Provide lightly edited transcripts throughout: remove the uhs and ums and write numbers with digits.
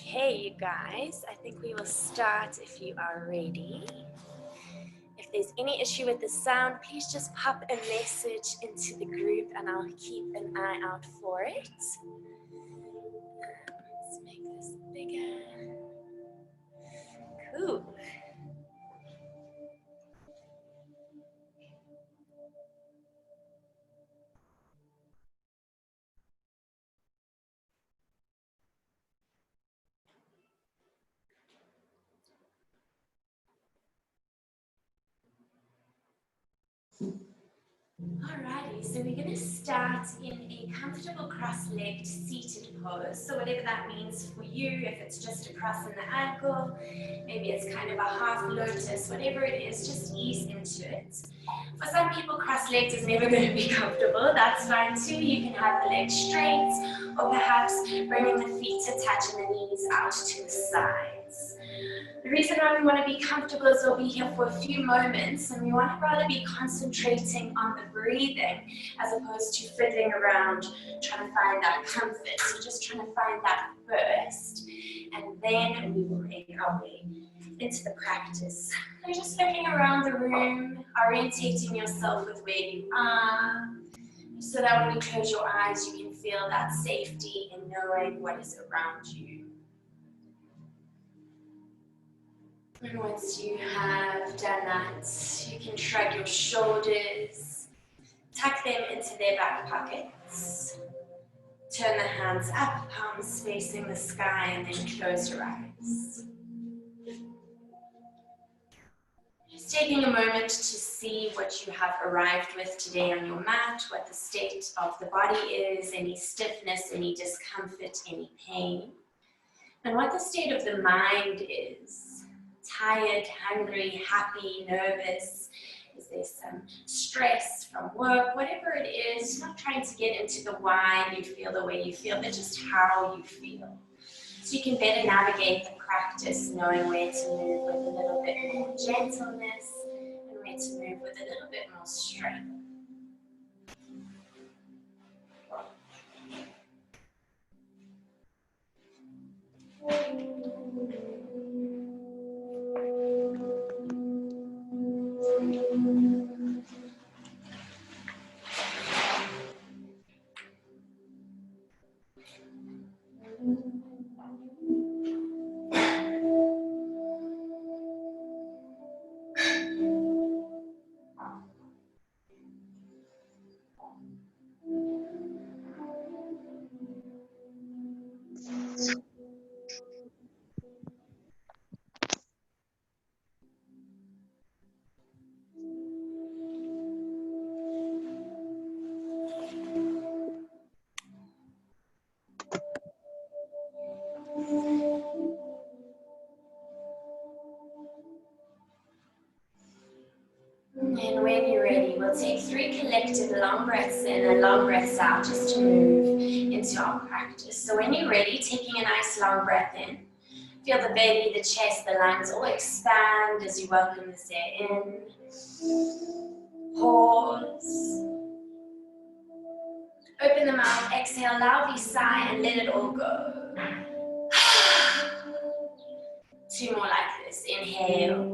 Okay, you guys, I think we will start if you are ready. If there's any issue with the sound, please just pop a message into the group and I'll keep an eye out for it. Let's make this bigger. Cool. Alrighty, so we're going to start in a comfortable cross-legged seated pose. So whatever that means for you, if it's just a cross in the ankle, maybe it's kind of a half lotus, whatever it is, just ease into it. For some people, cross-legged is never going to be comfortable. That's fine too. You can have the legs straight, or perhaps bringing the feet to touch and the knees out to the sides. The reason why we want to be comfortable is we'll be here for a few moments and we want to rather be concentrating on the breathing as opposed to fiddling around trying to find that comfort. So just trying to find that first, and then we will make our way into the practice. So just looking around the room, orientating yourself with where you are, so that when you close your eyes you can feel that safety in knowing what is around you. And once you have done that, you can shrug your shoulders, tuck them into their back pockets, turn the hands up, palms facing the sky, and then close your eyes. Just taking a moment to see what you have arrived with today on your mat, what the state of the body is, any stiffness, any discomfort, any pain, and what the state of the mind is. Tired, hungry, happy, nervous? Is there some stress from work? Whatever it is, not trying to get into the why you feel the way you feel, but just how you feel. So you can better navigate the practice, knowing where to move with a little bit more gentleness and where to move with a little bit more strength. And when you're ready, we'll take 3 collective long breaths in and long breaths out just to move into our practice. So when you're ready, taking a nice long breath in, feel the belly, the chest, the lungs all expand as you welcome this air in. Pause. Open the mouth, exhale, loudly sigh and let it all go. 2 more like this. Inhale.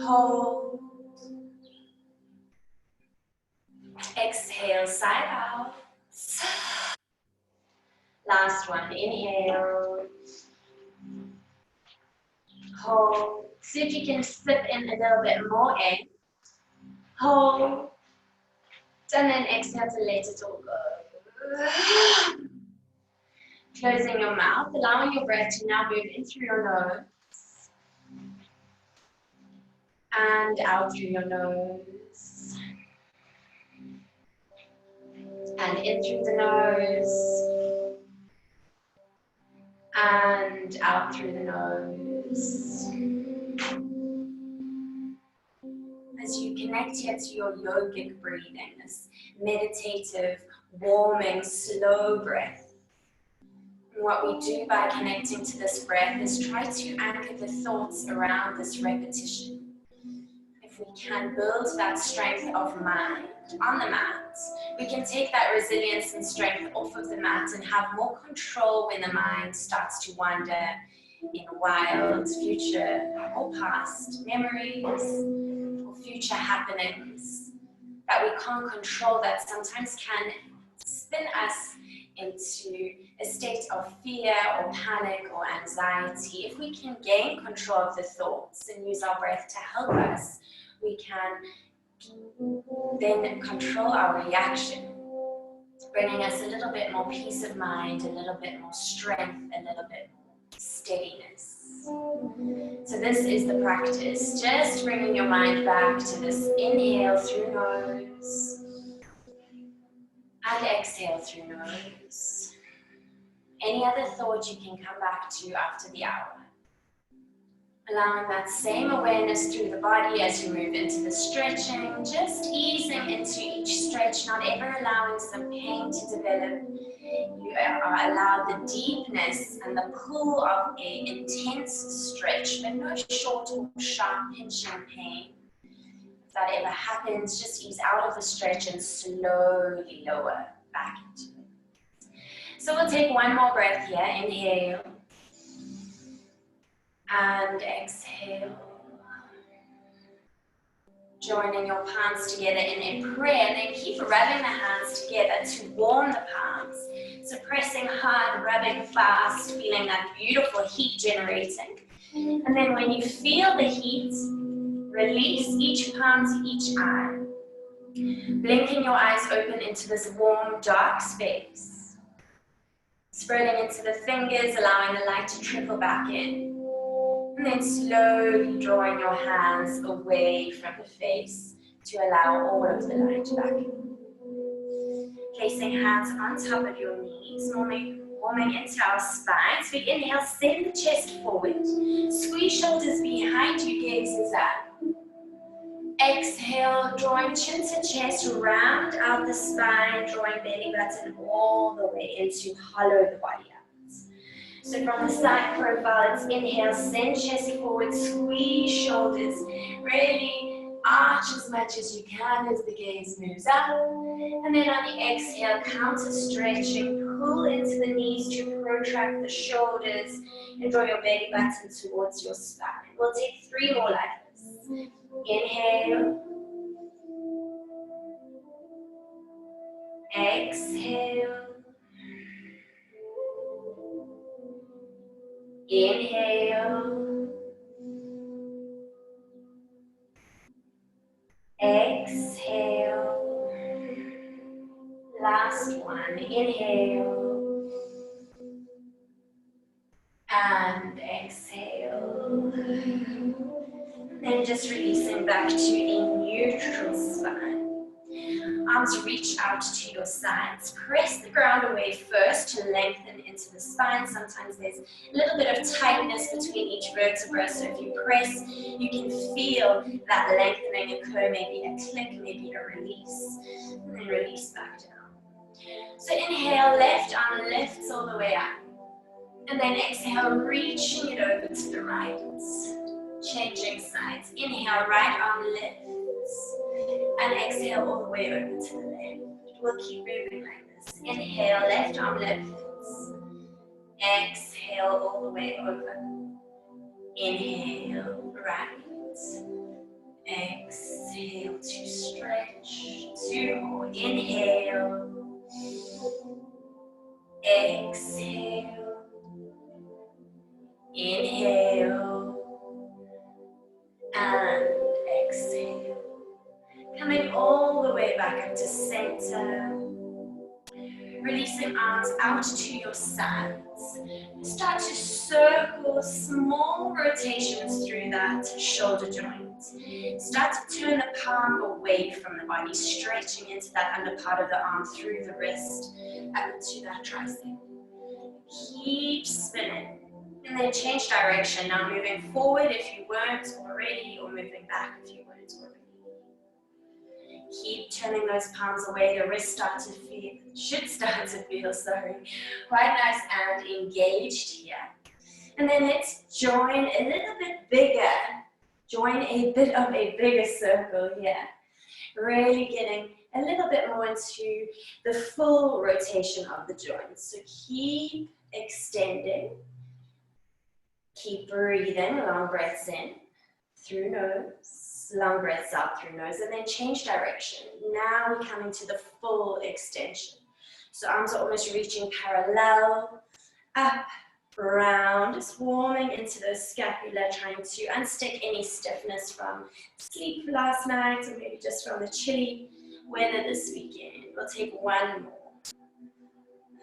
Hold. Exhale, side out. Last one. Inhale. Hold. See if you can sip in a little bit more air. Hold. And then exhale to let it all go. Closing your mouth, allowing your breath to now move in through your nose. And out through your nose. And in through the nose. And out through the nose. As you connect here to your yogic breathing, this meditative, warming, slow breath. And what we do by connecting to this breath is try to anchor the thoughts around this repetition. If if we can build that strength of mind on the mat, we can take that resilience and strength off of the mat and have more control when the mind starts to wander in wild future or past memories or future happenings that we can't control, that sometimes can spin us into a state of fear or panic or anxiety. If we can gain control of the thoughts and use our breath to help us, we can then control our reaction, bringing us a little bit more peace of mind, a little bit more strength, a little bit more steadiness. So this is the practice, just bringing your mind back to this inhale through nose and exhale through nose. Any other thought you can come back to after the hour. Allowing that same awareness through the body as you move into the stretching, just easing into each stretch, not ever allowing some pain to develop. You are allowed the deepness and the pull of an intense stretch, but no short or sharp pinching pain. If that ever happens, just ease out of the stretch and slowly lower back into it. So we'll take one more breath here. Inhale. And exhale. Joining your palms together in a prayer, and then keep rubbing the hands together to warm the palms. So pressing hard, rubbing fast, feeling that beautiful heat generating. And then when you feel the heat, release each palm to each eye. Blinking your eyes open into this warm, dark space. Spreading into the fingers, allowing the light to trickle back in. And then slowly drawing your hands away from the face to allow all of the light back in. Placing hands on top of your knees, warming into our spine. So we inhale, send the chest forward. Squeeze shoulders behind you, gazes up. Exhale, drawing chin to chest, round out the spine, drawing belly button all the way into hollow the body out. So from the side profile, it's inhale, send chest forward, squeeze shoulders, really arch as much as you can as the gaze moves up. And then on the exhale, counter stretching, pull into the knees to protract the shoulders and draw your belly button towards your spine. We'll take 3 more like this. Inhale. Exhale. Inhale. Exhale. Last one. Inhale. And exhale. Then just releasing back to a neutral spine. Arms reach out to your sides. Press the ground away first to lengthen into the spine. Sometimes there's a little bit of tightness between each vertebra. So if you press, you can feel that lengthening occur. Maybe a click, maybe a release. And then release back down. So inhale, left arm lifts all the way up. And then exhale, reaching it over to the right. Changing sides. Inhale, right arm lifts. And exhale all the way over to the left. We'll keep moving like this. Inhale, left arm lifts. Exhale all the way over. Inhale, right. Exhale to stretch. 2 more. Inhale. Exhale. Inhale. And exhale. Coming all the way back up to center. Releasing arms out to your sides. Start to circle small rotations through that shoulder joint. Start to turn the palm away from the body, stretching into that under part of the arm through the wrist, up to that tricep. Keep spinning. And then change direction. Now moving forward if you weren't already, or moving back if you weren't already. Keep turning those palms away. The wrists should start to feel, quite nice and engaged here. And then let's join a little bit bigger Join a bit of a bigger circle here. Really getting a little bit more into the full rotation of the joints. So keep extending. Keep breathing, long breaths in through nose, long breaths out through nose, and then change direction. Now we're coming to the full extension. So arms are almost reaching parallel, up, round, just warming into the scapula, trying to unstick any stiffness from sleep last night, or maybe just from the chilly weather this weekend. We'll take one more.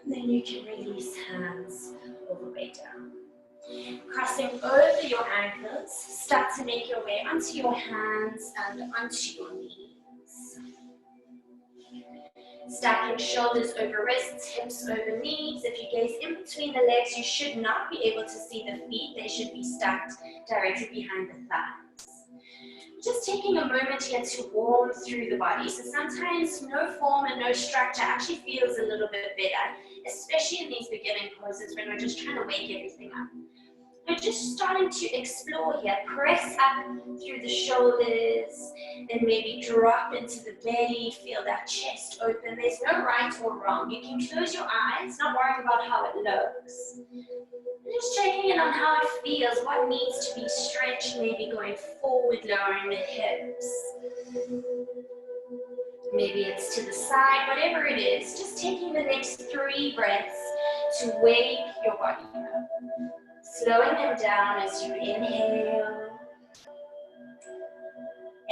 And then you can release hands all the way down. Crossing over your ankles, start to make your way onto your hands and onto your knees. Stacking shoulders over wrists, hips over knees. If you gaze in between the legs, you should not be able to see the feet. They should be stacked directly behind the thighs. Just taking a moment here to warm through the body. So sometimes no form and no structure actually feels a little bit better, especially in these beginning poses when we're just trying to wake everything up. We're just starting to explore here. Press up through the shoulders, then maybe drop into the belly, feel that chest open. There's no right or wrong. You can close your eyes, not worrying about how it looks. Just checking in on how it feels, what needs to be stretched, maybe going forward, lowering the hips. Maybe it's to the side, whatever it is. Just taking the next 3 breaths to wake your body up. Slowing them down as you inhale.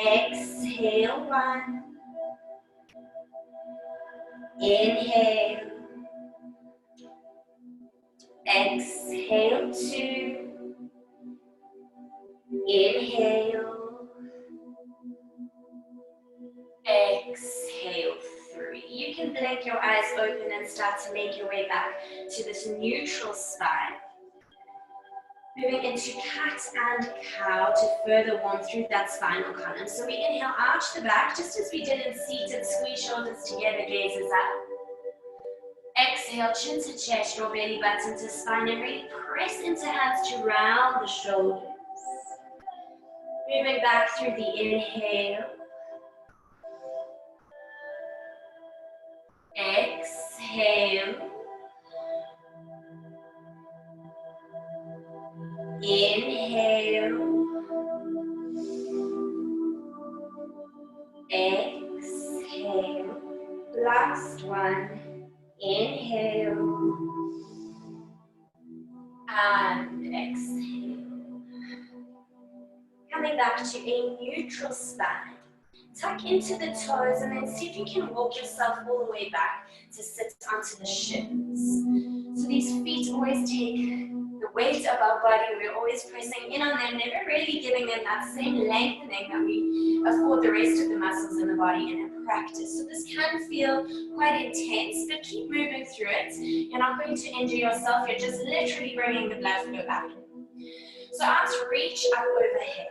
Exhale 1. Inhale. Exhale 2. Inhale. Exhale 3. You can blink your eyes open and start to make your way back to this neutral spine. Moving into cat and cow to further warm through that spinal column. So we inhale, arch the back, just as we did in seated, squeeze shoulders together, gazes up. Exhale, chin to chest, your belly button to spine, and really press into hands to round the shoulders. Moving back through the inhale. Exhale. Inhale. Exhale. Last one. Inhale. And exhale. Coming back to a neutral spine. Tuck into the toes and then see if you can walk yourself all the way back to sit onto the shins. So these feet always take the weight of our body. We're always pressing in on them, never really giving them that same lengthening that we afford the rest of the muscles in the body in a practice. So this can feel quite intense, but keep moving through it. You're not going to injure yourself. You're just literally bringing the blood flow back. So arms reach up overhead.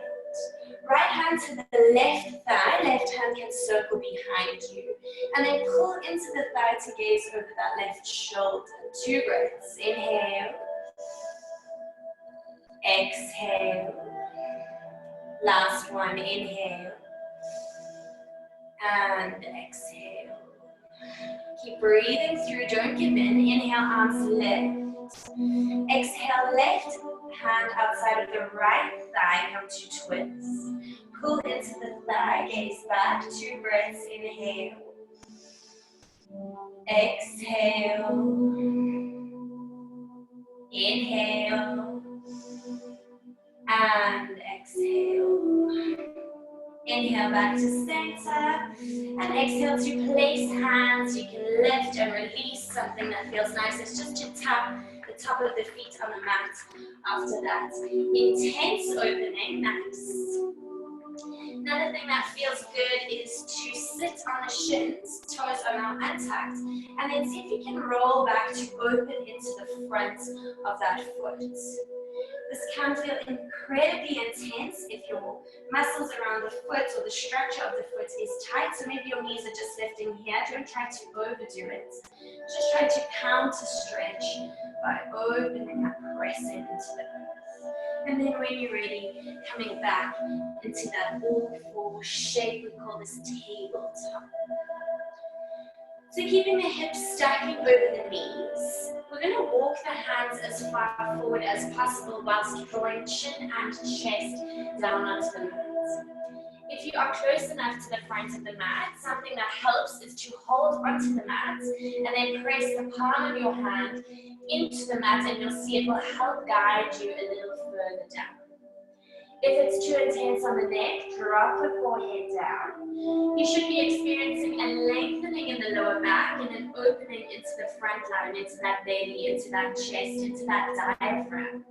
Right hand to the left thigh, left hand can circle behind you. And then pull into the thigh to gaze over that left shoulder. 2 breaths. Inhale. Exhale. Last one. Inhale. And exhale. Keep breathing through, don't give in. Inhale, arms lift. Exhale, left hand outside of the right thigh, come to twist. Pull into the thigh, gaze back, 2 breaths, inhale. Exhale. Inhale. And exhale. Inhale back to center. And exhale to place hands. You can lift and release something that feels nice. It's just to tap the top of the feet on the mat after that. Intense opening, nice. Another thing that feels good is to sit on the shins, toes are now untucked, and then see if you can roll back to open into the front of that foot. This can feel incredibly intense if your muscles around the foot or the structure of the foot is tight, so maybe your knees are just lifting here. Don't try to overdo it. Just try to counter stretch by opening up, pressing into the earth. And then when you're ready, coming back into that all-four shape, we call this tabletop. So keeping the hips stacking over the knees, we're going to walk the hands as far forward as possible whilst drawing chin and chest down onto the mat. If you are close enough to the front of the mat, something that helps is to hold onto the mat and then press the palm of your hand into the mat, and you'll see it will help guide you a little further down. If it's too intense on the neck, drop the forehead down. You should be experiencing a lengthening in the lower back and an opening into the front line, into that belly, into that chest, into that diaphragm.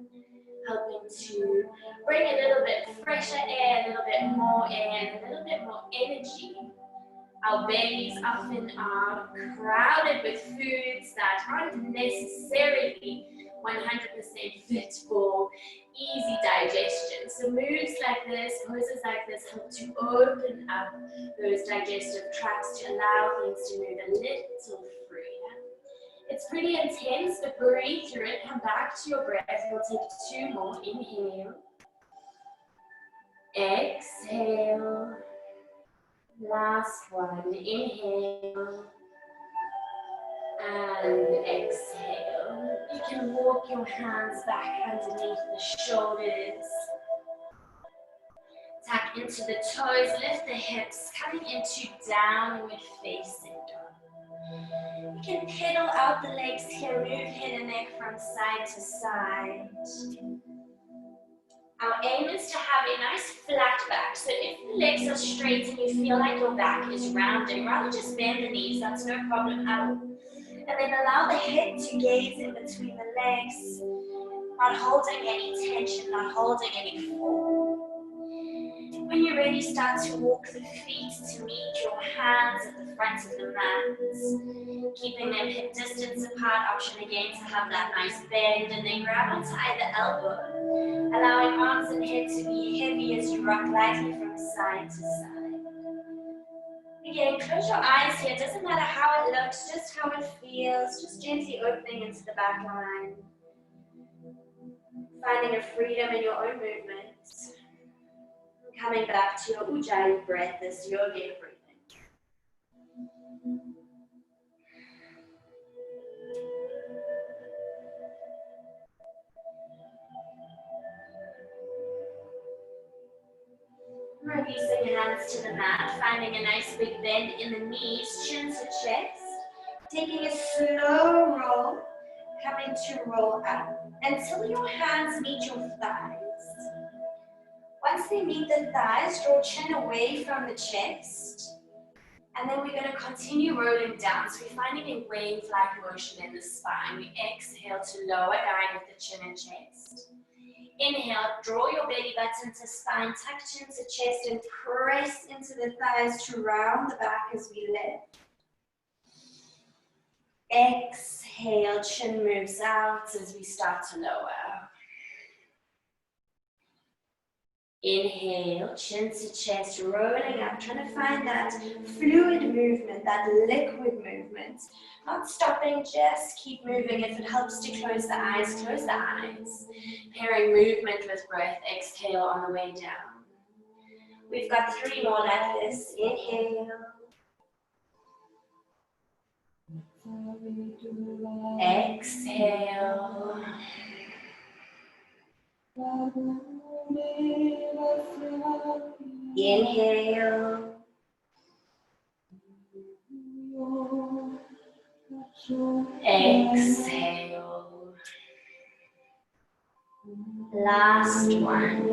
Helping to bring a little bit fresher air, a little bit more air, and a little bit more energy. Our bellies often are crowded with foods that aren't necessarily 100% fit for easy digestion. So moves like this, poses like this help to open up those digestive tracts to allow things to move a little freer. It's pretty intense, but breathe through it. Come back to your breath. We'll take 2 more. Inhale. Exhale. Last one. Inhale. And exhale. You can walk your hands back underneath the shoulders. Tuck into the toes. Lift the hips. Coming into downward facing dog. You can pedal out the legs here, move head and neck from side to side. Our aim is to have a nice flat back, so if the legs are straight and you feel like your back is rounding, rather just bend the knees, that's no problem at all. And then allow the head to gaze in between the legs, not holding any tension, not holding any form. When you're ready, start to walk the feet to meet your hands at the front of the mat. Keeping them hip distance apart, option again to have that nice bend, and then grab onto either elbow, allowing arms and head to be heavy as you rock lightly from side to side. Again, close your eyes here, doesn't matter how it looks, just how it feels, just gently opening into the back line. Finding a freedom in your own movements. Coming back to your Ujjayi breath, this yogic breathing. Releasing hands to the mat, finding a nice big bend in the knees, chin to chest. Taking a slow roll, coming to roll up until your hands meet your thighs. Once they meet the thighs, draw chin away from the chest. And then we're going to continue rolling down. So we're finding a wave-like motion in the spine. We exhale to lower down with the chin and chest. Inhale, draw your belly button to spine, tuck chin to chest, and press into the thighs to round the back as we lift. Exhale, chin moves out as we start to lower. Inhale, chin to chest, rolling up, trying to find that fluid movement, that liquid movement. Not stopping, just keep moving. If it helps to close the eyes, close the eyes. Pairing movement with breath, exhale on the way down. We've got 3 more like this. Inhale. Exhale. Inhale. Exhale. Last one.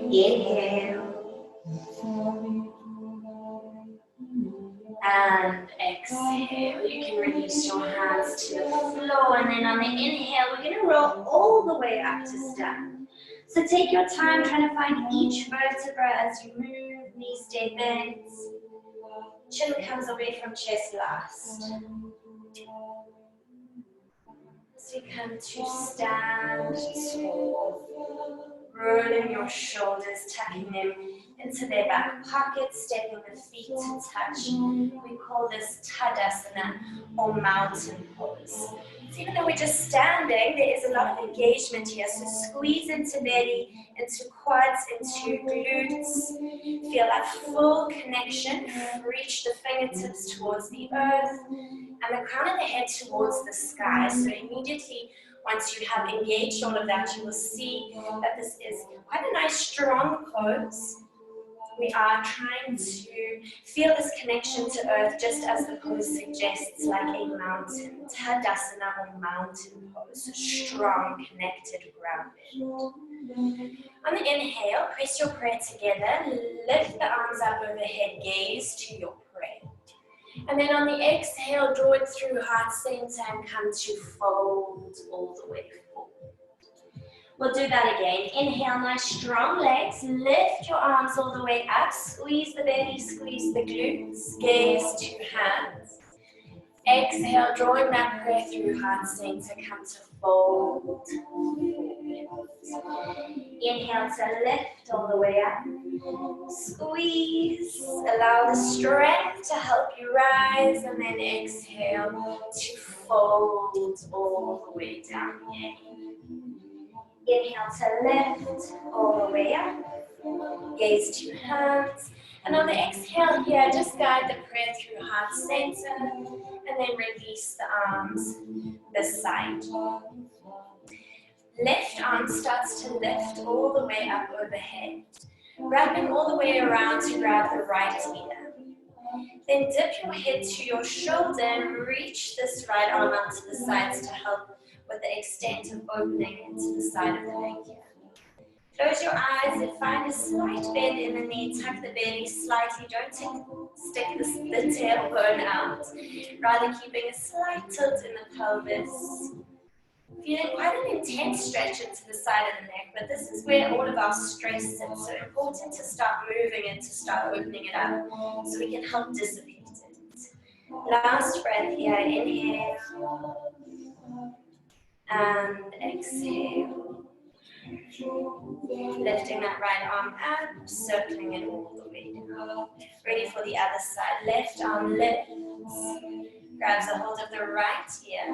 Inhale. And exhale. You can release your hands to the floor, and then on the inhale, we're going to roll all the way up to stand. So take your time trying to find each vertebra as you move, knees stay bent. Chin comes away from chest last. As we come to stand tall. rolling your shoulders, tucking them into their back pockets, stepping the feet to touch. We call this Tadasana or mountain pose. So even though we're just standing, there is a lot of engagement here. So squeeze into belly, into quads, into glutes. Feel that full connection. Reach the fingertips towards the earth and the crown of the head towards the sky. So immediately, once you have engaged all of that, you will see that this is quite a nice strong pose. We are trying to feel this connection to earth just as the pose suggests, like a mountain. Tadasana or mountain pose, so strong, connected, grounded. On the inhale, press your prayer together, lift the arms up overhead, gaze to your prayer. And then on the exhale, draw it through heart center and come to fold all the way forward. We'll do that again. Inhale, nice strong legs. Lift your arms all the way up. Squeeze the belly, squeeze the glutes. Gaze to hands. Exhale, drawing that prayer through heart center. Come to fold. Inhale to lift all the way up. Squeeze. Allow the strength to help you rise. And then exhale to fold all the way down again. Inhale to lift all the way up, gaze to hands, and on the exhale here, just guide the prayer through heart center, and then release the arms this side. Left arm starts to lift all the way up overhead, wrapping all the way around to grab the right ear. Then dip your head to your shoulder and reach this right arm out to the sides to help with the extent of opening into the side of the neck here. Close your eyes and find a slight bend in the knee. Tuck the belly slightly. Don't stick the tailbone out. Rather keeping a slight tilt in the pelvis. Feeling quite an intense stretch into the side of the neck, but this is where all of our stress sits. So important to start moving it, to start opening it up, so we can help dissipate it. Last breath here. Inhale. And exhale. Lifting that right arm up, circling it all the way down. Ready for the other side. Left arm lifts, grabs a hold of the right ear.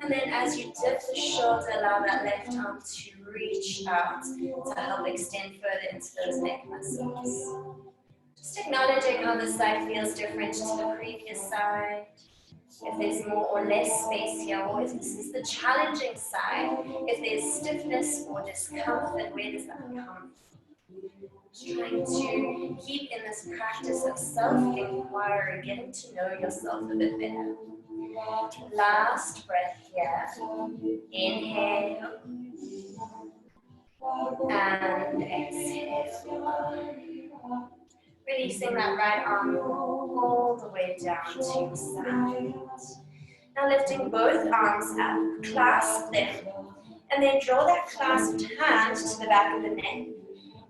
And then as you dip the shoulder, allow that left arm to reach out to help extend further into those neck muscles. Just acknowledging how this side feels different to the previous side. If there's more or less space here, or if this is the challenging side, if there's stiffness or discomfort, where does that come from? Just trying to keep in this practice of self-inquiry, getting to know yourself a bit better. Last breath here. Inhale. And exhale. Releasing that right arm all the way down to the side. Now lifting both arms up, clasp them, and then draw that clasped hand to the back of the neck.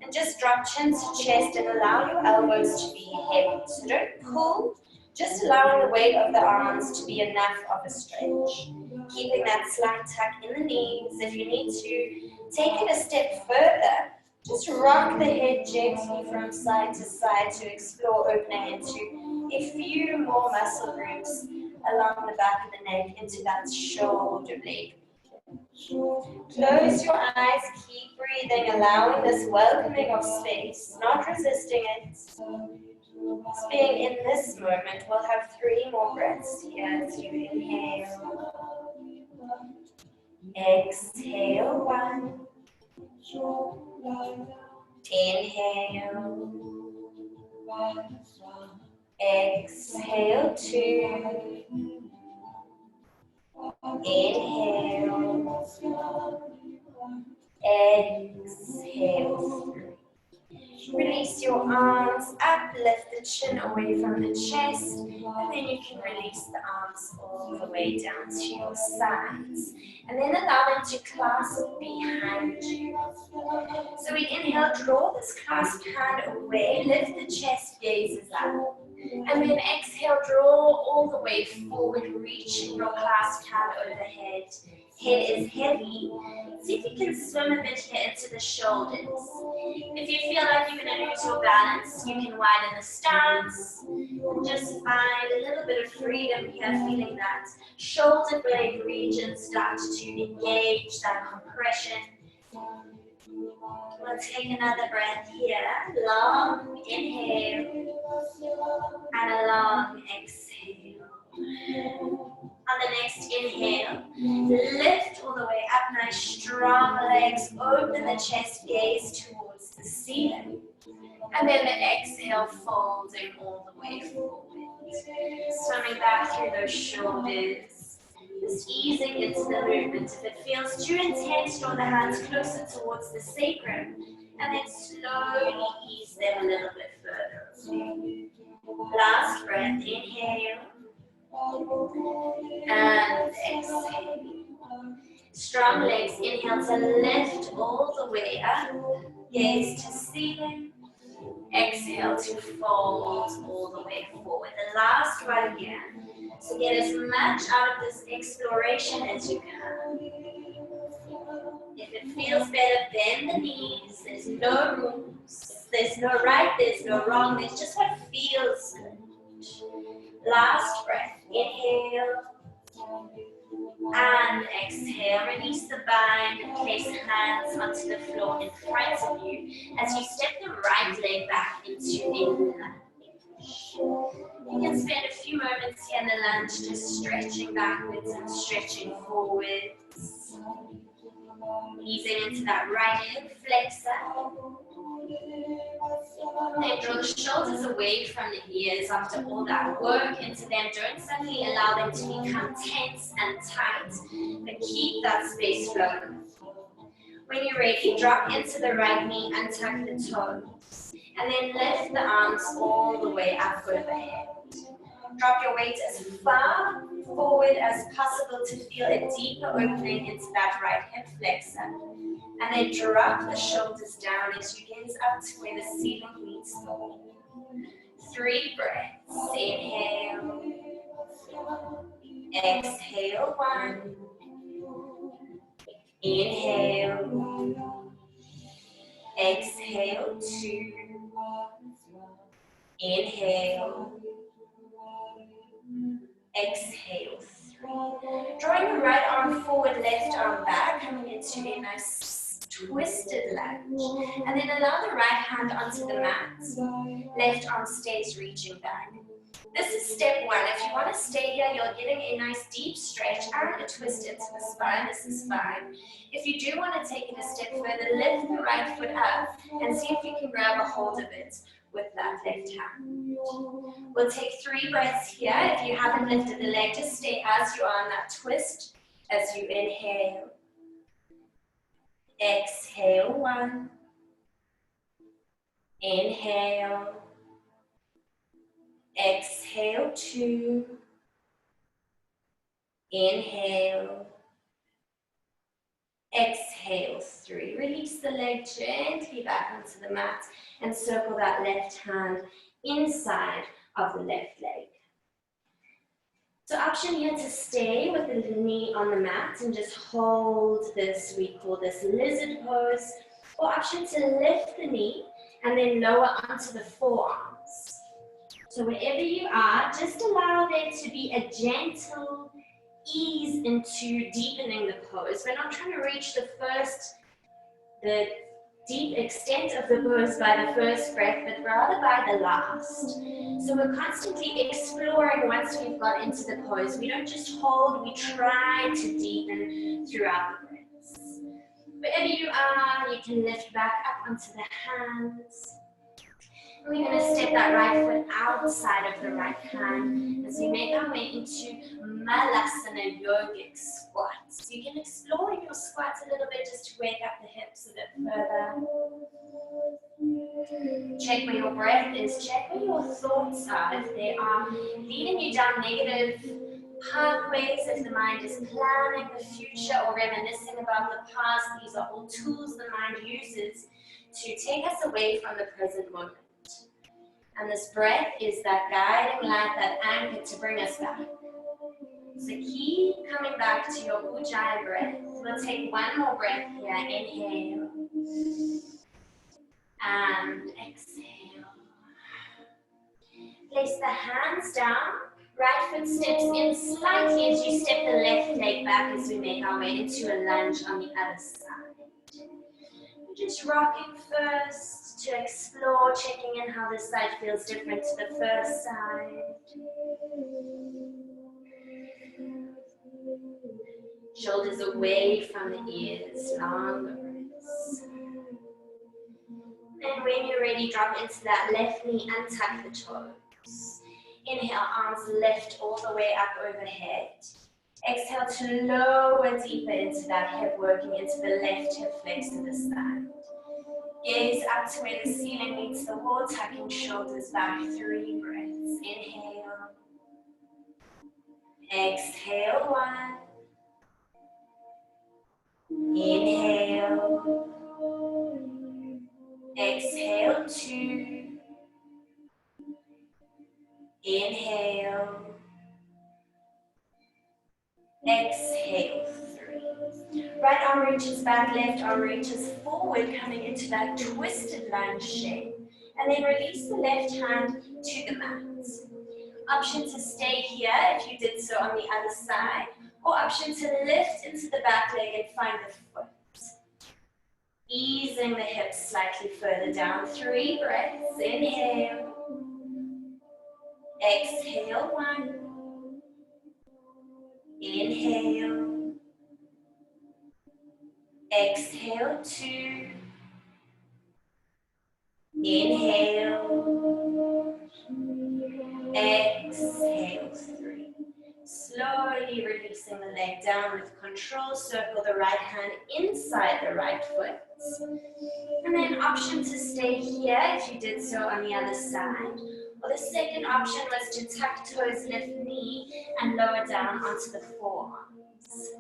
And just drop chin to chest and allow your elbows to be heavy. So don't pull, just allowing the weight of the arms to be enough of a stretch. Keeping that slight tuck in the knees. If you need to take it a step further, just rock the head gently from side to side to explore opening into a few more muscle groups along the back of the neck into that shoulder blade. Close your eyes, keep breathing, allowing this welcoming of space, not resisting it. Just being in this moment, we'll have 3 more breaths here as you inhale. Exhale, 1. Inhale. Exhale, 2. Inhale. Exhale, 3. Release your arms up, lift the chin away from the chest, and then you can release the arms all the way down to your sides. And then allow them to clasp behind you. So we inhale, draw this clasped hand away, lift the chest, gazes up. And then exhale, draw all the way forward, reaching your clasped hand overhead. Head is heavy. See if you can swim a bit here into the shoulders. If you feel like you're going to lose your balance, you can widen the stance. Just find a little bit of freedom here, feeling that shoulder blade region start to engage that compression. We'll take another breath here. Long inhale and a long exhale. On the next inhale, lift all the way up, nice strong legs, open the chest, gaze towards the ceiling. And then the exhale, folding all the way forward. Swimming back through those shoulders. Just easing into the movement. If it feels too intense, draw the hands closer towards the sacrum. And then slowly ease them a little bit further. Last breath, inhale. And exhale. Strong legs, inhale to lift all the way up. Gaze to ceiling. Exhale to fold all the way forward. The last one again. So get as much out of this exploration as you can. If it feels better, bend the knees. There's no rules. There's no right, there's no wrong. There's just what feels good. Last breath. Inhale. And exhale. Release the bind and place hands onto the floor in front of you as you step the right leg back into a lunge. You can spend a few moments here in the lunge just stretching backwards and stretching forwards. Easing into that right hip flexor. Then draw the shoulders away from the ears after all that work into them. Don't suddenly allow them to become tense and tight, but keep that space flowing. When you're ready, drop into the right knee, untuck the toes, and then lift the arms all the way up overhead. Drop your weight as far forward as possible to feel a deeper opening into that right hip flexor. And then drop the shoulders down as you gaze up to where the ceiling meets the wall. 3 breaths. Inhale. Exhale. 1. Inhale. Exhale. 2. Inhale. Exhale. 3. Drawing the right arm forward, left arm back, coming into a nice twisted lunge. And then allow the right hand onto the mat. Left arm stays reaching back. This is step 1. If you want to stay here, you're getting a nice deep stretch and a twist into the spine. This is fine. If you do want to take it a step further, lift the right foot up and see if you can grab a hold of it with that left hand. We'll take 3 breaths here. If you haven't lifted the leg, just stay as you are on that twist as you inhale. Exhale. 1. Inhale. Exhale. 2. Inhale. Exhale. 3. Release the leg gently back onto the mat and circle that left hand inside of the left leg. So option here to stay with the knee on the mat and just hold this, we call this lizard pose, or option to lift the knee and then lower onto the forearms. So wherever you are, just allow there to be a gentle ease into deepening the pose. We're not trying to reach the deep extent of the pose by the first breath, but rather by the last. So we're constantly exploring once we've got into the pose. We don't just hold, we try to deepen throughout the breaths. Wherever you are, you can lift back up onto the hands. We're going to step that right foot outside of the right hand as we make our way into Malasana yogic squats. You can explore your squats a little bit just to wake up the hips a bit further. Check where your breath is, check where your thoughts are. If they are leading you down negative pathways, if the mind is planning the future or reminiscing about the past, these are all tools the mind uses to take us away from the present moment. And this breath is that guiding light, that anchor to bring us back. So keep coming back to your Ujjayi breath. We'll take one more breath here. Inhale. And exhale. Place the hands down. Right foot steps in slightly as you step the left leg back as we make our way into a lunge on the other side. Just rocking first to explore, checking in how this side feels different to the first side. Shoulders away from the ears, longer breaths. And when you're ready, drop into that left knee and tuck the toes. Inhale, arms lift all the way up overhead. Exhale to lower deeper into that hip, working into the left hip flex to the side. Gaze up to where the ceiling meets the wall, tucking shoulders back. 3 breaths. Inhale. Exhale, 1. Inhale. Exhale, 2. Inhale. Exhale, 3. Right arm reaches back, left arm reaches forward, coming into that twisted lunge shape. And then release the left hand to the mat. Option to stay here if you did so on the other side, or option to lift into the back leg and find the foot. Easing the hips slightly further down. 3 breaths. Inhale. Exhale, 1. Inhale. Exhale, 2. Inhale. Exhale, 3. Slowly releasing the leg down with control. Circle the right hand inside the right foot. And then option to stay here if you did so on the other side. Or the second option was to tuck toes, lift knee, and lower down onto the forearms.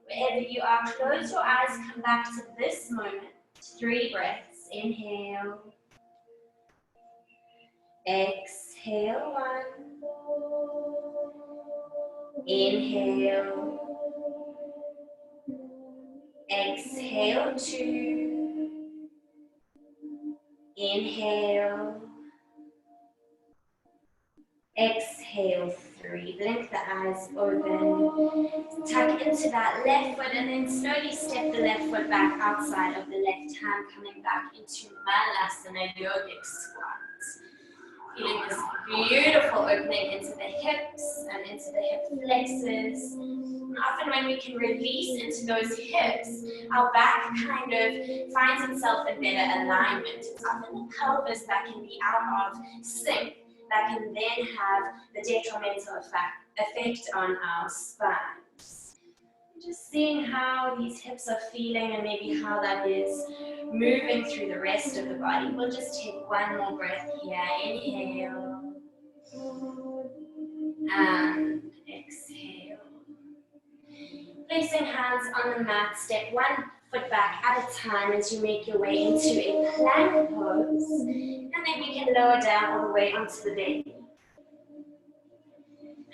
Wherever you are, close your eyes, come back to this moment. 3 breaths. Inhale. Exhale, 1. Inhale. Exhale, 2. Inhale. Exhale, 3. Blink the eyes open. Tuck into that left foot and then slowly step the left foot back outside of the left hand, coming back into Malasana yogic squat. Feeling this beautiful opening into the hips and into the hip flexors. And often when we can release into those hips, our back kind of finds itself in better alignment. It's often the pelvis that can be out of sync that can then have the detrimental effect on our spines. Just seeing how these hips are feeling and maybe how that is moving through the rest of the body. We'll just take one more breath here. Inhale. And exhale. Placing hands on the mat, step 1 foot back at a time as you make your way into a plank pose. And then you can lower down all the way onto the belly.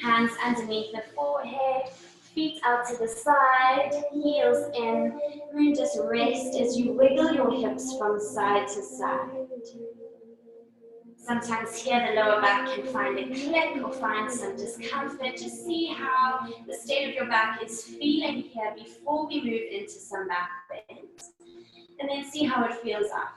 Hands underneath the forehead, feet out to the side, heels in, and then just rest as you wiggle your hips from side to side. Sometimes here the lower back can find a click or find some discomfort. Just see how the state of your back is feeling here before we move into some back bends. And then see how it feels after.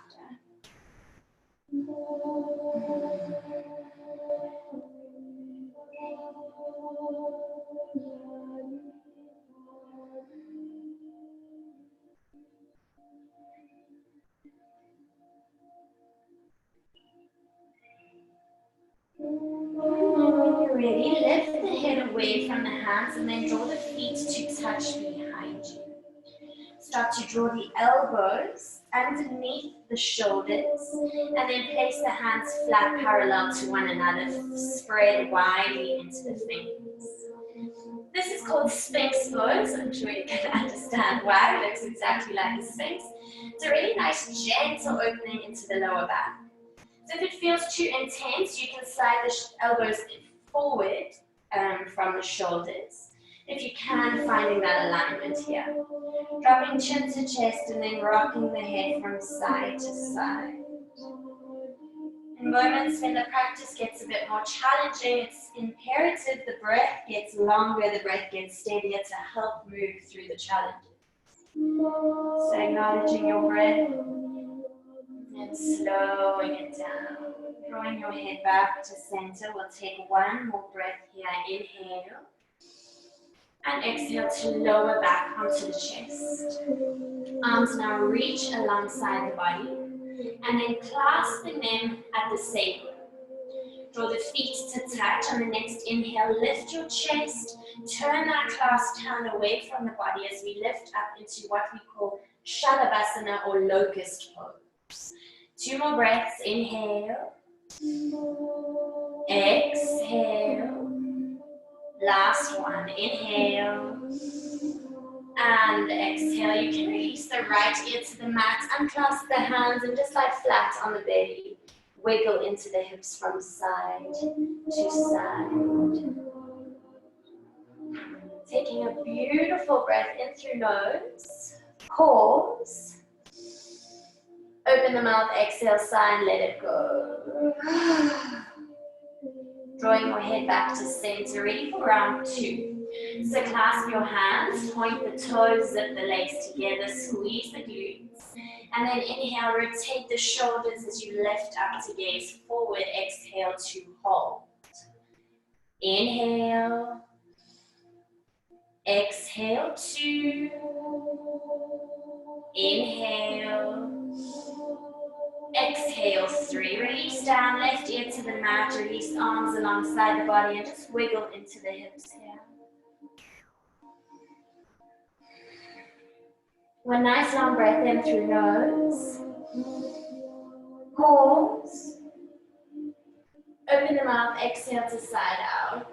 When you're ready, lift the head away from the hands and then draw the feet to touch behind you. Start to draw the elbows underneath the shoulders and then place the hands flat parallel to one another, spread widely into the fingers. This is called Sphinx pose. I'm sure you can understand why. It looks exactly like a Sphinx. It's a really nice gentle opening into the lower back. So if it feels too intense, you can slide the elbows forward from the shoulders. If you can, finding that alignment here. Dropping chin to chest and then rocking the head from side to side. In moments when the practice gets a bit more challenging, it's imperative the breath gets longer, the breath gets steadier to help move through the challenges. So acknowledging your breath and slowing it down. Drawing your head back to center. We'll take one more breath here. Inhale. And exhale to lower back onto the chest. Arms now reach alongside the body. And then clasping them at the sacrum. Draw the feet to touch. On the next inhale, lift your chest. Turn that clasped hand away from the body as we lift up into what we call Shalabhasana or locust pose. 2 more breaths. Inhale. Exhale. Last one. Inhale. And exhale. You can release the right ear to the mat, unclasp the hands and just lie flat on the belly. Wiggle into the hips from side to side. Taking a beautiful breath in through nose. Pause. Open the mouth, exhale, sigh and let it go. Drawing your head back to center, ready for round 2. So clasp your hands, point the toes, zip the legs together, squeeze the glutes. And then inhale, rotate the shoulders as you lift up to gaze forward. Exhale to hold. Inhale. Exhale 2. Inhale. Exhale 3. Release down, left ear to the mat, release arms alongside the body and just wiggle into the hips here. One nice long breath in through nose. Pause. Open the mouth, exhale to side out.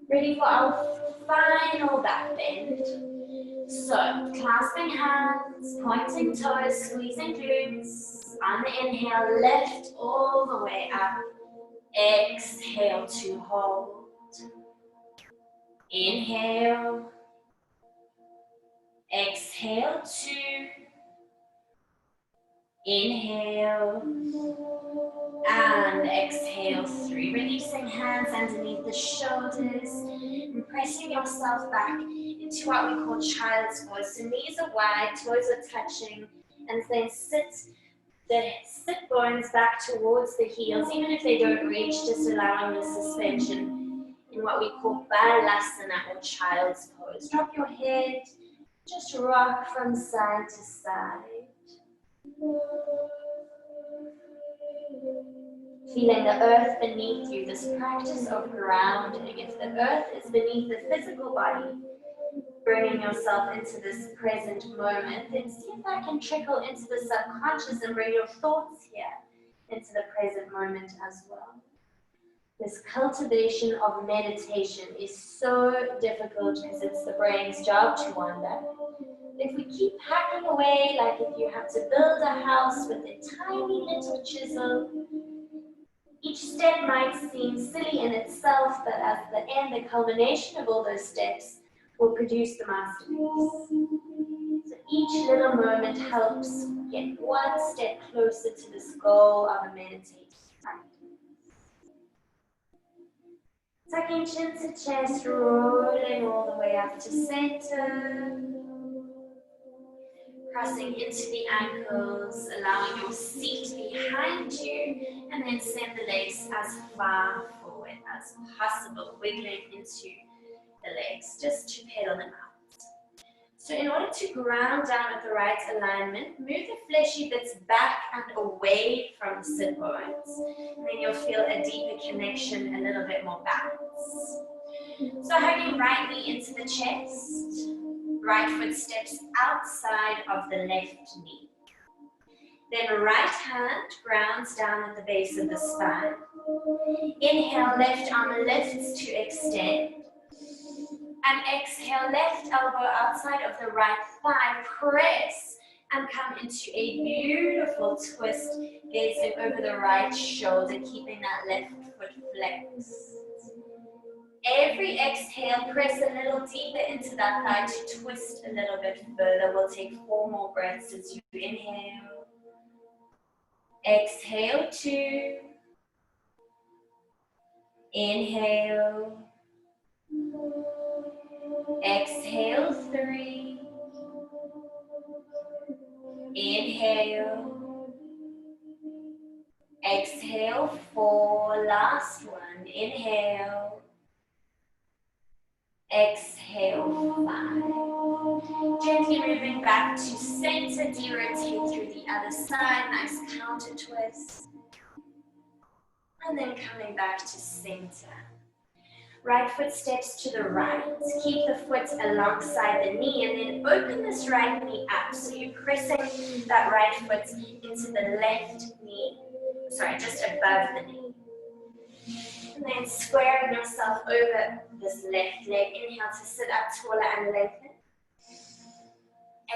Ready for our final back bend. So, clasping hands, pointing toes, squeezing glutes. On the inhale, lift all the way up. Exhale to hold. Inhale. Exhale 2. Inhale. And exhale 3. Releasing hands underneath the shoulders. And pressing yourself back into what we call child's pose. So knees are wide, toes are touching. And then sit the sit bones back towards the heels. Even if they don't reach, just allowing the suspension in what we call Balasana or child's pose. Drop your head. Just rock from side to side. Feeling the earth beneath you, this practice of grounding. If the earth is beneath the physical body, bringing yourself into this present moment, then see if that can trickle into the subconscious and bring your thoughts here into the present moment as well. This cultivation of meditation is so difficult because it's the brain's job to wander. If we keep hacking away, like if you have to build a house with a tiny little chisel, each step might seem silly in itself, but at the end, the culmination of all those steps will produce the masterpiece. So each little moment helps get one step closer to this goal of a meditative practice. Tucking chin to chest, rolling all the way up to center. Pressing into the ankles, allowing your seat behind you, and then send the legs as far forward as possible, wiggling into the legs, just to pedal them out. So in order to ground down with the right alignment, move the fleshy bits back and away from the sit bones, and then you'll feel a deeper connection, a little bit more balance. So hugging right knee into the chest, right foot steps outside of the left knee. Then right hand grounds down at the base of the spine. Inhale, left arm lifts to extend. And exhale, left elbow outside of the right thigh, press And come into a beautiful twist, gazing over the right shoulder, keeping that left foot flexed. Every exhale, press a little deeper into that thigh to twist a little bit further. We'll take 4 more breaths as you inhale. Exhale 2. Inhale. Exhale 3. Inhale. Exhale 4. Last one. Inhale. Exhale 5. Gently moving back to center. De-rotate through the other side. Nice counter twist. And then coming back to center. Right foot steps to the right. Keep the foot alongside the knee and then open this right knee up. So you're pressing that right foot into the left knee. Sorry, just above the knee. And then squaring yourself over this left leg. Inhale to sit up taller and lengthen.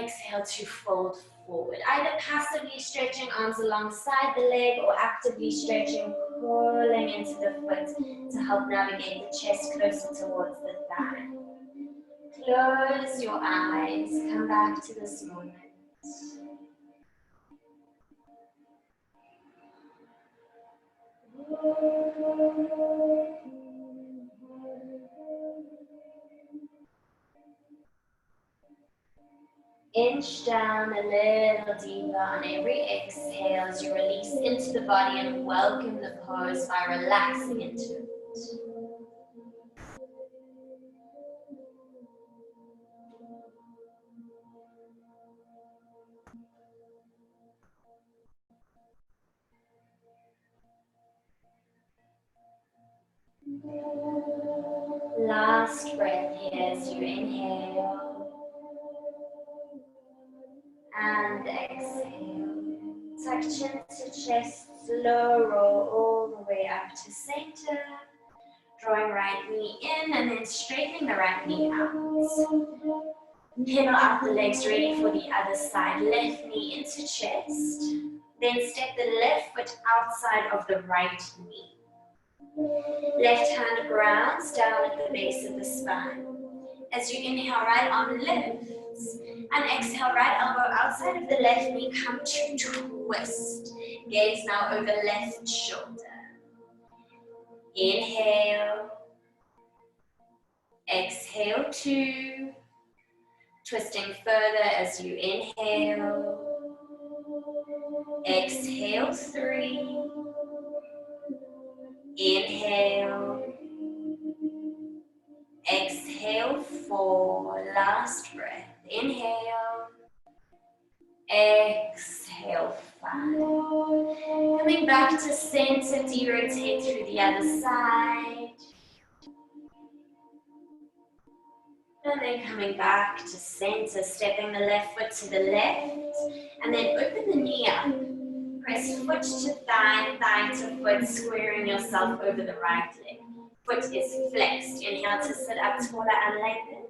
Exhale to fold forward. Either passively stretching arms alongside the leg or actively stretching, pulling into the foot to help navigate the chest closer towards the thigh. Close your eyes. Come back to this moment. Inch down a little deeper on every exhale as you release into the body and welcome the pose by relaxing into it. Last breath here as you inhale. And exhale. Tuck chin to chest, slow roll all the way up to center. Drawing right knee in and then straightening the right knee out. Pedal out the legs, ready for the other side. Left knee into chest. Then step the left foot outside of the right knee. Left hand grounds down at the base of the spine. As you inhale, right arm lifts. And exhale, right elbow outside of the left knee, come to twist. Gaze now over left shoulder. Inhale. Exhale 2. Twisting further as you inhale. Exhale 3. Inhale. Exhale 4. Last breath. Inhale. Exhale 5. Coming back to center, de-rotate through the other side. And then coming back to center, stepping the left foot to the left. And then open the knee up. Press foot to thigh, thigh to foot, squaring yourself over the right leg. Foot is flexed. Inhale to sit up taller and lengthen.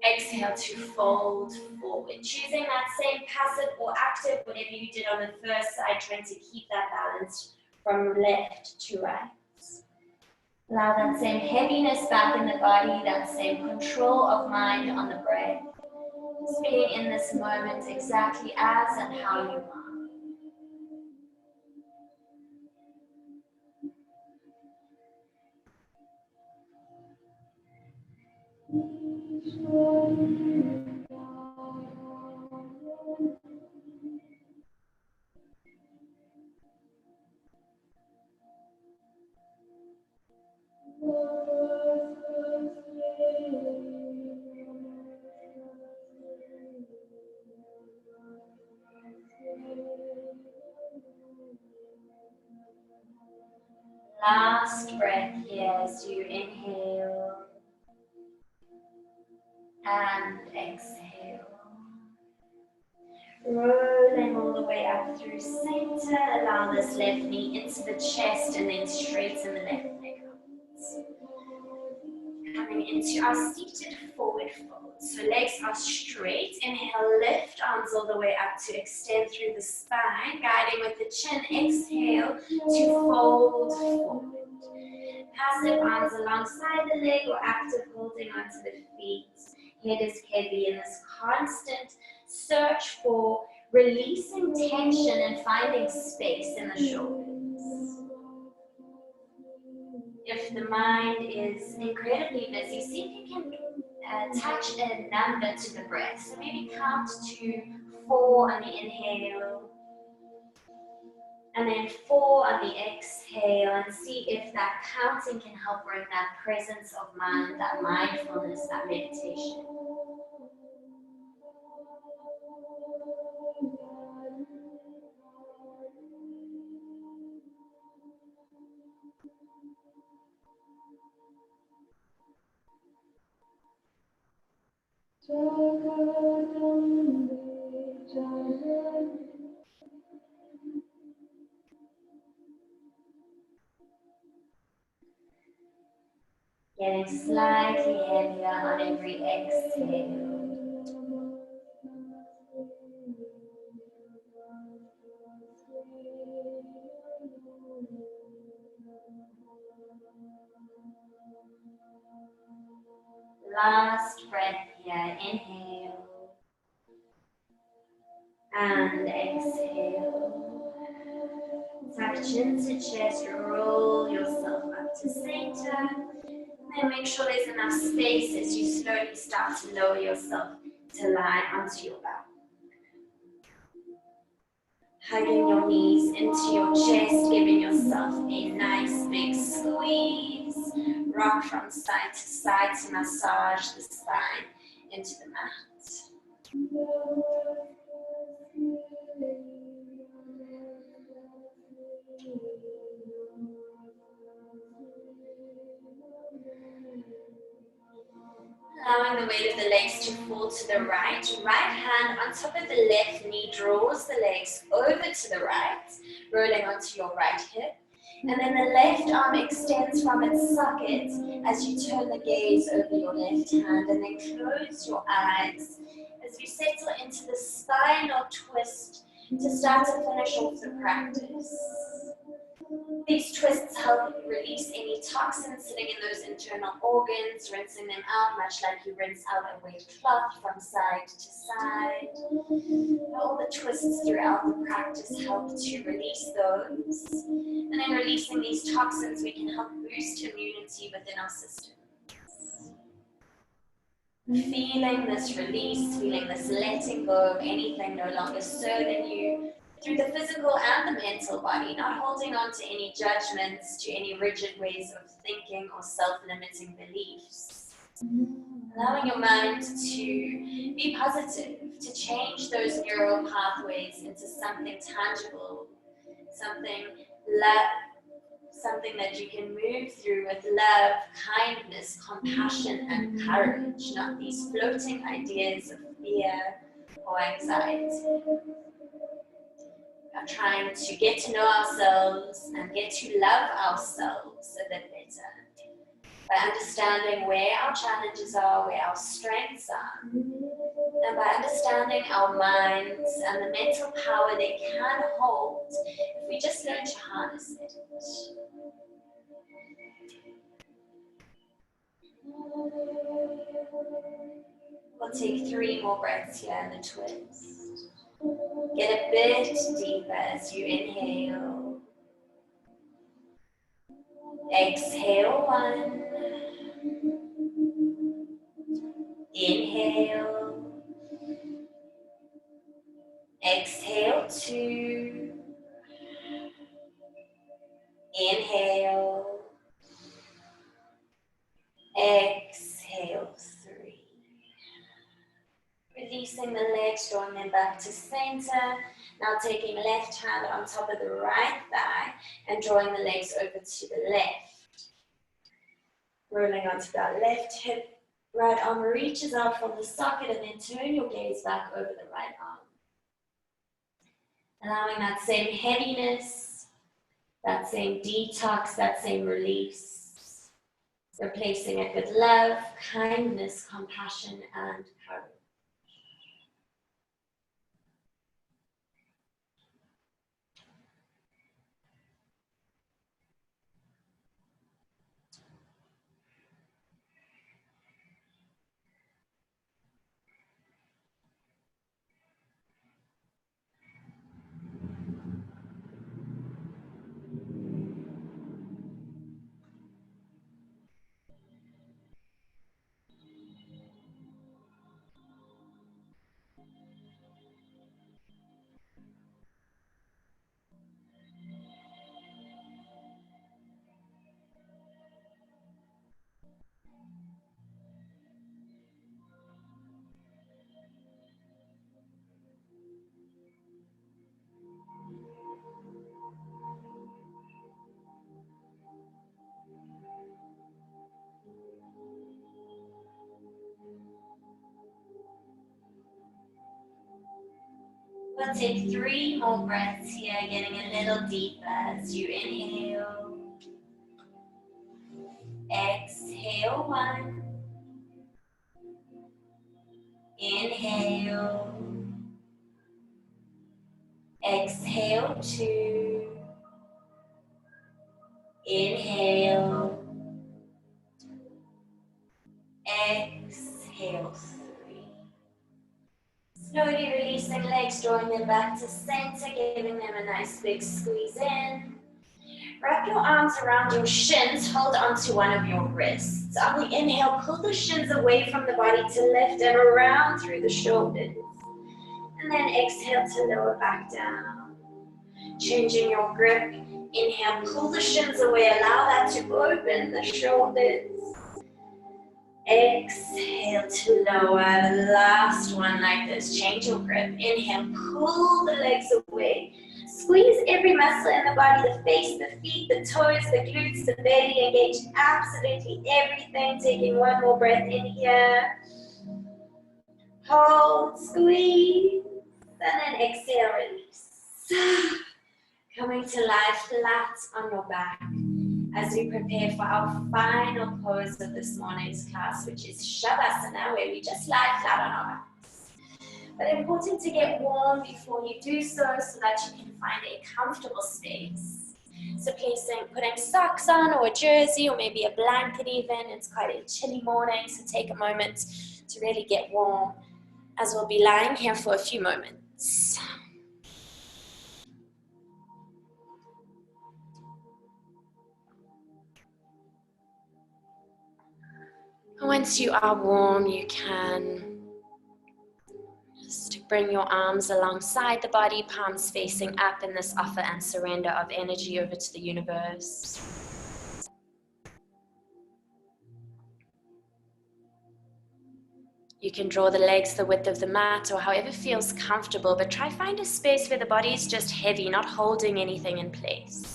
Exhale to fold forward. Choosing that same passive or active, whatever you did on the first side, trying to keep that balance from left to right. Allow that same heaviness back in the body, that same control of mind on the breath. Just being in this moment exactly as and how you are. Last breath here as you inhale and exhale. Rolling all the way up through center. Allow this left knee into the chest and then straighten the left leg up. coming into our seated forward fold. So legs are straight. Inhale, lift arms all the way up to extend through the spine, guiding with the chin. Exhale to fold forward. Passive arms alongside the leg or active holding onto the feet. Head is heavy in this constant search for releasing tension and finding space in the shoulders. If the mind is incredibly busy, see if you can attach a number to the breath. So maybe count to 4 on the inhale, and then 4 on the exhale, and see if that counting can help bring that presence of mind, that mindfulness, that meditation. Getting slightly heavier on every exhale. Last breath here. Inhale and exhale. Tuck chin to chest, roll yourself up to center. And make sure there's enough space as you slowly start to lower yourself to lie onto your back. Hugging your knees into your chest, giving yourself a nice big squeeze. Rock from side to massage the spine into the mat. Allowing the weight of the legs to fall to the right. Right hand on top of the left knee draws the legs over to the right, rolling onto your right hip. And then the left arm extends from its socket as you turn the gaze over your left hand, and then close your eyes as you settle into the spinal twist to start to finish off the practice. These twists help release any toxins sitting in those internal organs, rinsing them out much like you rinse out a wet cloth from side to side. All the twists throughout the practice help to release those. And in releasing these toxins, we can help boost immunity within our system. Feeling this release, feeling this letting go of anything no longer serving you, through the physical and the mental body, not holding on to any judgments, to any rigid ways of thinking or self-limiting beliefs. Allowing your mind to be positive, to change those neural pathways into something tangible, something that you can move through with love, kindness, compassion, and courage, not these floating ideas of fear or anxiety. Are trying to get to know ourselves and get to love ourselves a bit better by understanding where our challenges are, where our strengths are, and by understanding our minds and the mental power they can hold if we just learn to harness it. We'll take 3 more breaths here in the twist. Get a bit deeper as you inhale. Exhale 1. Inhale. Exhale 2. Inhale. Exhale 3. Releasing the legs, drawing them back to center. Now taking left hand on top of the right thigh and drawing the legs over to the left. Rolling onto that left hip. Right arm reaches out from the socket, and then turn your gaze back over the right arm. Allowing that same heaviness, that same detox, that same release. Replacing it with love, kindness, compassion, and courage. We'll take 3 more breaths here, getting a little deeper as you inhale. Exhale 1. Inhale. Exhale 2. Inhale. Exhale 3. Slowly releasing legs, drawing them back to center, giving them a nice big squeeze in. Wrap your arms around your shins, hold onto one of your wrists. On the inhale, pull the shins away from the body to lift and around through the shoulders. And then exhale to lower back down. Changing your grip. Inhale, pull the shins away, allow that to open the shoulders. Exhale to lower, last one like this. Change your grip. Inhale, pull the legs away. Squeeze every muscle in the body, the face, the feet, the toes, the glutes, the belly. Engage absolutely everything. Taking one more breath in here. Hold, squeeze, and then exhale, release. Coming to lie flat on your back as we prepare for our final pose of this morning's class, which is Shavasana, where we just lie flat on our backs. But important to get warm before you do so that you can find a comfortable space. So putting socks on or a jersey or maybe a blanket even. It's quite a chilly morning, so take a moment to really get warm as we'll be lying here for a few moments. Once you are warm, you can just bring your arms alongside the body, palms facing up in this offer and surrender of energy over to the universe. You can draw the legs the width of the mat or however feels comfortable, but try find a space where the body is just heavy, not holding anything in place.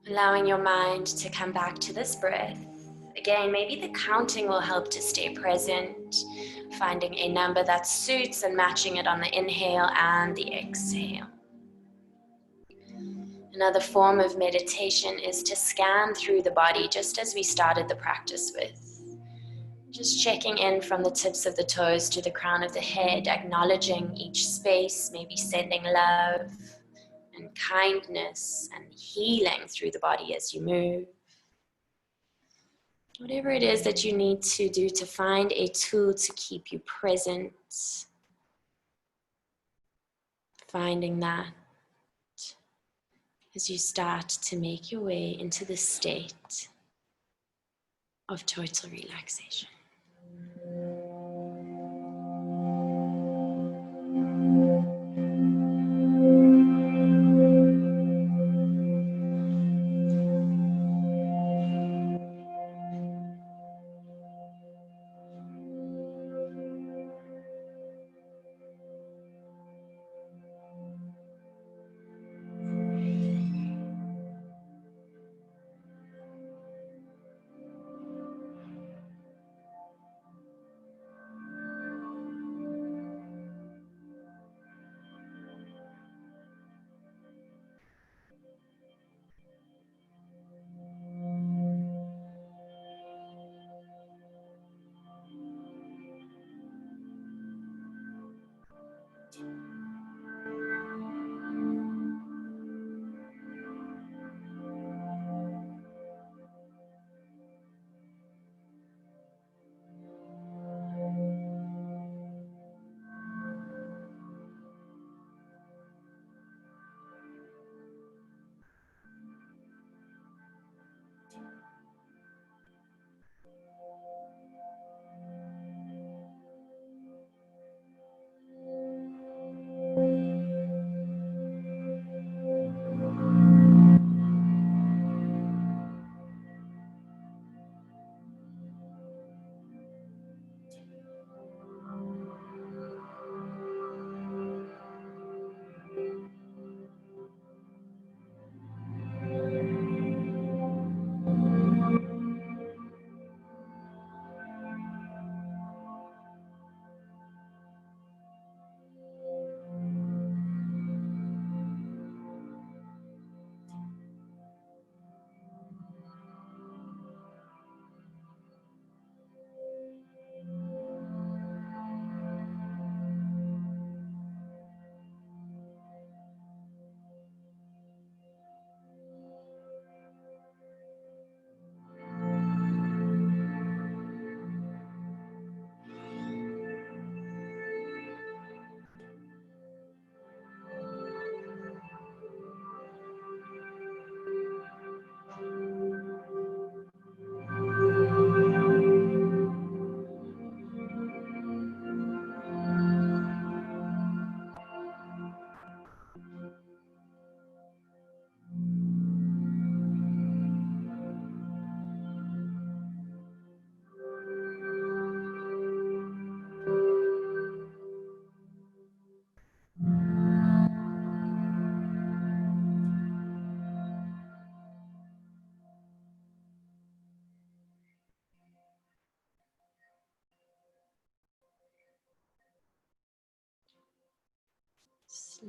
Allowing your mind to come back to this breath. Again, maybe the counting will help to stay present, finding a number that suits and matching it on the inhale and the exhale. Another form of meditation is to scan through the body, just as we started the practice with. Just checking in from the tips of the toes to the crown of the head, acknowledging each space, maybe sending love and kindness and healing through the body as you move. Whatever it is that you need to do to find a tool to keep you present, finding that as you start to make your way into the state of total relaxation.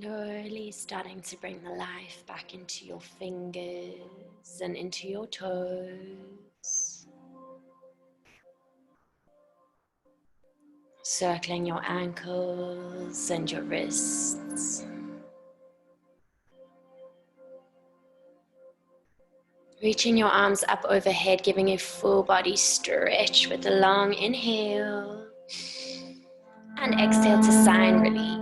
Slowly starting to bring the life back into your fingers and into your toes. Circling your ankles and your wrists. Reaching your arms up overhead, giving a full body stretch with a long inhale. And exhale to sign release.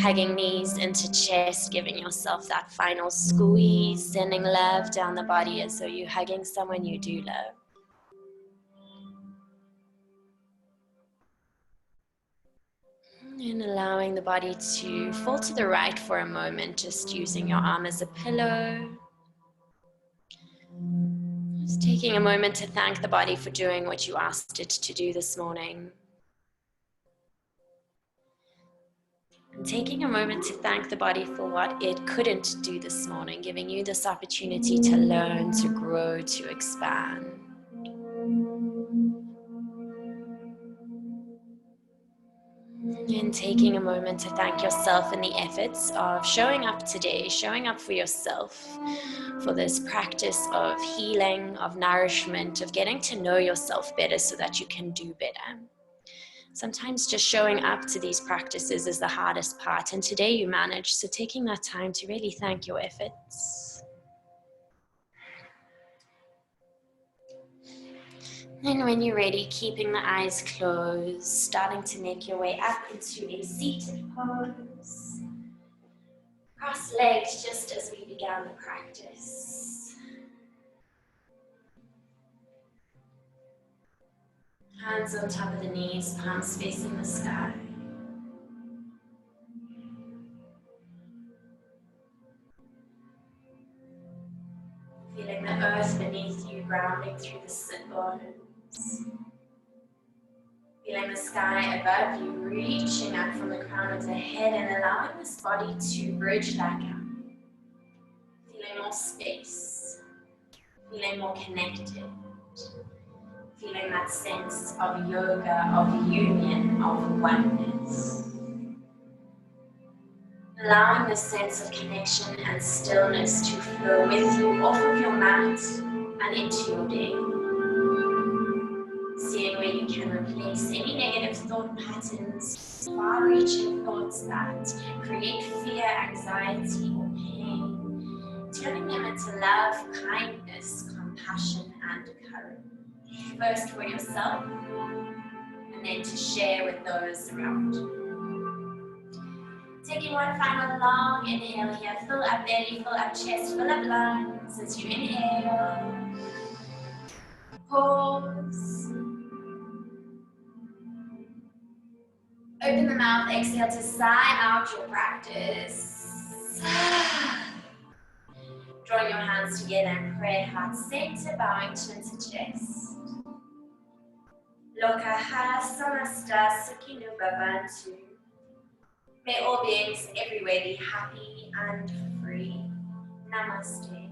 Hugging knees into chest, giving yourself that final squeeze, sending love down the body as though you're hugging someone you do love. And allowing the body to fall to the right for a moment, just using your arm as a pillow. Just taking a moment to thank the body for doing what you asked it to do this morning. And taking a moment to thank the body for what it couldn't do this morning, giving you this opportunity to learn, to grow, to expand. And taking a moment to thank yourself in the efforts of showing up today, showing up for yourself, for this practice of healing, of nourishment, of getting to know yourself better so that you can do better. Sometimes just showing up to these practices is the hardest part, and today you managed, so taking that time to really thank your efforts. And when you're ready, keeping the eyes closed, starting to make your way up into a seated pose. Cross legs just as we began the practice. Hands on top of the knees, palms facing the sky. Feeling the earth beneath you, grounding through the sit bones. Feeling the sky above you, reaching up from the crown of the head and allowing this body to bridge that gap. Feeling more space, feeling more connected, feeling that sense of yoga, of union, of oneness. Allowing this sense of connection and stillness to flow with you off of your mat and into your day. Seeing where you can replace release any negative thought patterns, far-reaching thoughts that create fear, anxiety, or pain, turning them into love, kindness, compassion, and courage. First for yourself, and then to share with those around you. Taking one final long inhale here, fill up belly, fill up chest, fill up lungs as you inhale. Pause. Open the mouth, exhale to sigh out your practice. Drawing your hands together and pray heart center, bowing chin to chest. Lokaha samasta sukhino bhavantu. May all beings everywhere be happy and free. Namaste.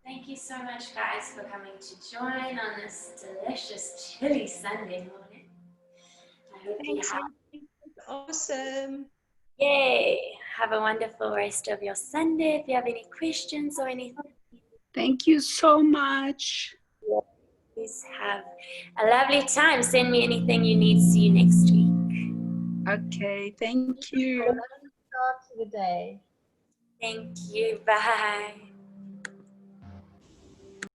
Thank you so much, guys, for coming to join on this delicious, chilly Sunday morning. I hope you have. Awesome. Yay! Have a wonderful rest of your Sunday. If you have any questions or anything, Thank you so much. please have a lovely time. Send me anything you need. See you next week. Okay, thank you. Start to the day. Thank you. Bye.